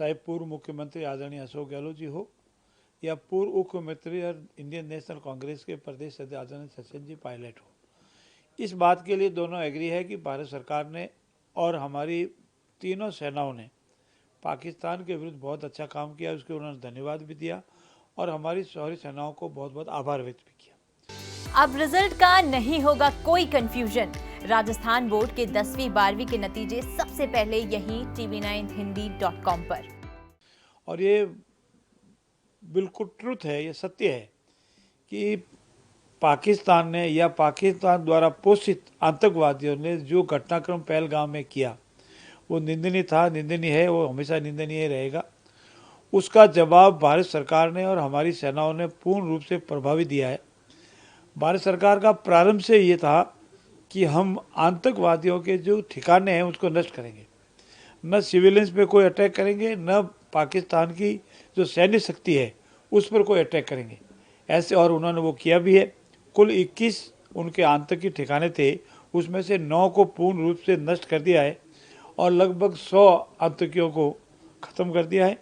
चाहे पूर्व मुख्यमंत्री आदरणीय अशोक गहलोत जी हो या पूर्व मुख्यमंत्री और इंडियन नेशनल कांग्रेस के प्रदेश अध्यक्ष आदरणीय सचिन जी पायलट हो, इस बात के लिए दोनों एग्री है कि भारत सरकार ने और हमारी तीनों सेनाओं ने पाकिस्तान के विरुद्ध बहुत अच्छा काम किया। उसके उन्होंने धन्यवाद भी दिया और हमारी सारी सेनाओं को बहुत बहुत आभार व्यक्त भी किया। अब रिजल्ट का नहीं होगा कोई कंफ्यूजन। राजस्थान बोर्ड के 10वीं 12वीं के नतीजे सबसे पहले यहीं tv9hindi.com पर। और ये बिल्कुल ट्रुथ है, ये सत्य है कि पाकिस्तान ने या पाकिस्तान द्वारा पोषित आतंकवादियों ने जो घटनाक्रम पहलगाम में किया वो निंदनीय था, निंदनीय है, वो हमेशा निंदनीय रहेगा। उसका जवाब भारत सरकार ने और हमारी सेनाओं ने पूर्ण रूप से प्रभावी दिया है। भारत सरकार का प्रारंभ से ये था कि हम आतंकवादियों के जो ठिकाने हैं उसको नष्ट करेंगे, न सिविलियंस पे कोई अटैक करेंगे, न पाकिस्तान की जो सैन्य शक्ति है उस पर कोई अटैक करेंगे ऐसे। और उन्होंने वो किया भी है। कुल 21 उनके आतंकी ठिकाने थे, उसमें से 9 को पूर्ण रूप से नष्ट कर दिया है और लगभग 100 आतंकियों को ख़त्म कर दिया है।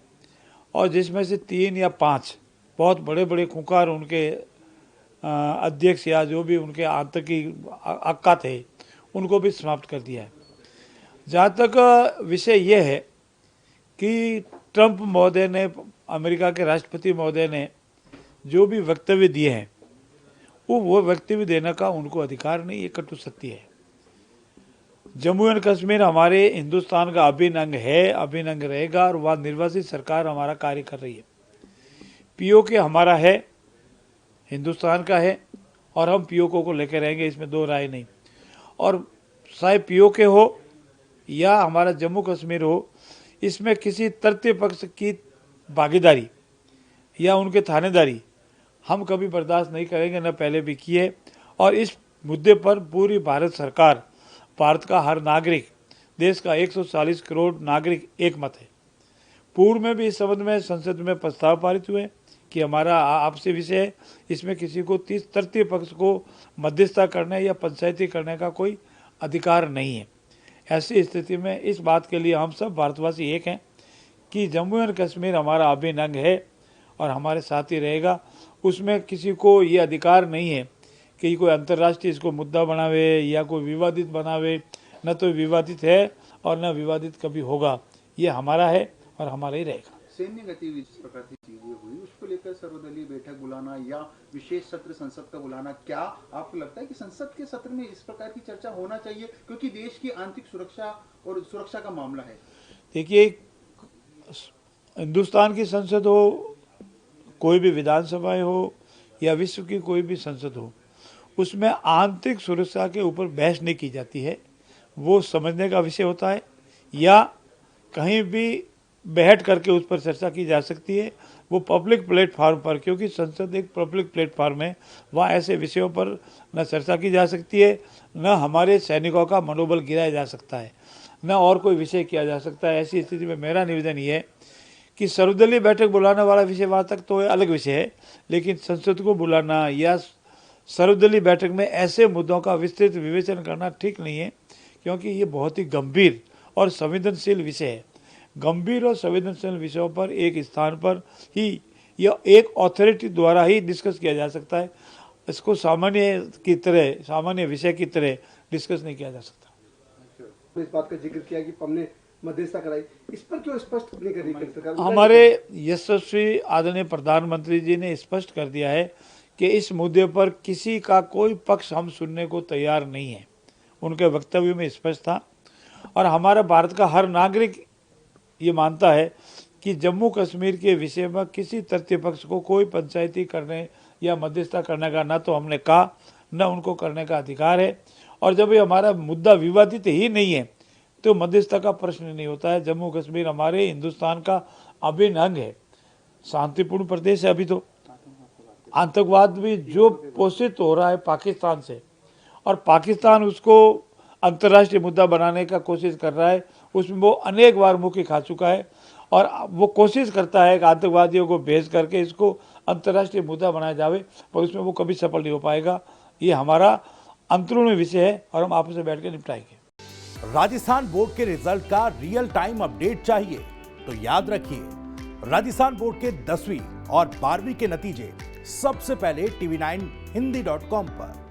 और जिसमें से 3 या 5 बहुत बड़े बड़े खूंखार उनके अध्यक्ष या जो भी उनके आतंकी अक्का थे उनको भी समाप्त कर दिया है। जहाँ तक विषय ये है कि ट्रंप महोदय ने, अमेरिका के राष्ट्रपति महोदय ने जो भी वक्तव्य दिए हैं वो वक्तव्य देने का उनको अधिकार नहीं, ये कटु सत्य है। जम्मू एंड कश्मीर हमारे हिंदुस्तान का अभिन्न अंग है, अभिन्न अंग रहेगा और वह निर्वाचित सरकार हमारा कार्य कर रही है। पीओके हमारा है, हिंदुस्तान का है और हम पीओके को लेकर रहेंगे, इसमें दो राय नहीं। और चाहे पीओके हो या हमारा जम्मू कश्मीर हो, इसमें किसी तृतीय पक्ष की भागीदारी या उनके थानेदारी हम कभी बर्दाश्त नहीं करेंगे, न पहले भी किए। और इस मुद्दे पर पूरी भारत सरकार, भारत का हर नागरिक, देश का 140 करोड़ नागरिक एक मत है। पूर्व में भी इस संबंध में संसद में प्रस्ताव पारित हुए कि हमारा आपसी विषय है, इसमें किसी को तृतीय पक्ष को मध्यस्थता करने या पंचायती करने का कोई अधिकार नहीं है। ऐसी स्थिति में इस बात के लिए हम सब भारतवासी एक हैं कि जम्मू एंड कश्मीर हमारा अभिन्न अंग है और हमारे साथ ही रहेगा। उसमें किसी को ये अधिकार नहीं है कि कोई अंतर्राष्ट्रीय इसको मुद्दा बनावे या कोई विवादित बनावे। न तो विवादित है और न विवादित कभी होगा। ये हमारा है और हमारा ही रहेगा। सैन्य गतिविधि जिस प्रकार की चीजें हुई उसको लेकर सर्वदलीय बैठक बुलाना या विशेष सत्र संसद का बुलाना, क्या आपको लगता है कि संसद के सत्र में इस प्रकार की चर्चा होना चाहिए, क्योंकि देश की आंतरिक सुरक्षा और सुरक्षा का मामला है? देखिए, हिंदुस्तान की संसद हो, कोई भी विधानसभाएं हो या विश्व की कोई भी संसद हो, उसमें आंतरिक सुरक्षा के ऊपर बहस नहीं की जाती है। वो समझने का विषय होता है या कहीं भी बैठ करके उस पर चर्चा की जा सकती है, वो पब्लिक प्लेटफार्म पर, क्योंकि संसद एक पब्लिक प्लेटफार्म है। वहाँ ऐसे विषयों पर न चर्चा की जा सकती है, न हमारे सैनिकों का मनोबल गिराया जा सकता है, न और कोई विषय किया जा सकता है। ऐसी स्थिति में मेरा निवेदन ये है कि सर्वदलीय बैठक बुलाने वाला विषय वहाँ तक तो अलग विषय है, लेकिन संसद को बुलाना या सर्वदलीय बैठक में ऐसे मुद्दों का विस्तृत विवेचन करना ठीक नहीं है, क्योंकि ये बहुत ही गंभीर और संवेदनशील विषय है। गंभीर और संवेदनशील विषयों पर एक स्थान पर ही या एक अथॉरिटी द्वारा ही डिस्कस किया जा सकता है। इसको सामान्य विषय की तरह डिस्कस नहीं किया जा सकता। इस बात का जिक्र किया कि हमने मध्यस्थता कराई, इस पर क्यों स्पष्ट नहीं कर रही सरकार? हमारे यशस्वी आदरणीय प्रधानमंत्री जी ने स्पष्ट कर दिया है कि इस मुद्दे पर किसी का कोई पक्ष हम सुनने को तैयार नहीं है। उनके वक्तव्य में स्पष्ट था। और हमारा भारत का हर नागरिक ये मानता है कि जम्मू कश्मीर के विषय में किसी तृतीय पक्ष को कोई पंचायती करने या मध्यस्थता करने का न तो हमने कहा न उनको करने का अधिकार है। और जब ये हमारा मुद्दा विवादित ही नहीं है तो मध्यस्थता का प्रश्न नहीं होता है। जम्मू कश्मीर हमारे हिंदुस्तान का अभिन्न अंग है, शांतिपूर्ण प्रदेश है। अभी तो आतंकवाद भी जो पोषित हो रहा है पाकिस्तान से, और पाकिस्तान उसको अंतर्राष्ट्रीय मुद्दा बनाने का कोशिश कर रहा है, उसमें वो अनेक बार मुक्की खा चुका है। और वो कोशिश करता है कि आतंकवादियों को भेज करके इसको अंतर्राष्ट्रीय मुद्दा बनाया जाए, पर उसमें वो कभी सफल नहीं हो पाएगा। ये हमारा अंतरूण विषय है और हम आपस में बैठ कर निपटाएंगे। राजस्थान बोर्ड के रिजल्ट का रियल टाइम अपडेट चाहिए तो याद रखिए, राजस्थान बोर्ड के 10वीं और 12वीं के नतीजे सबसे पहले TV9 Hindi.com पर।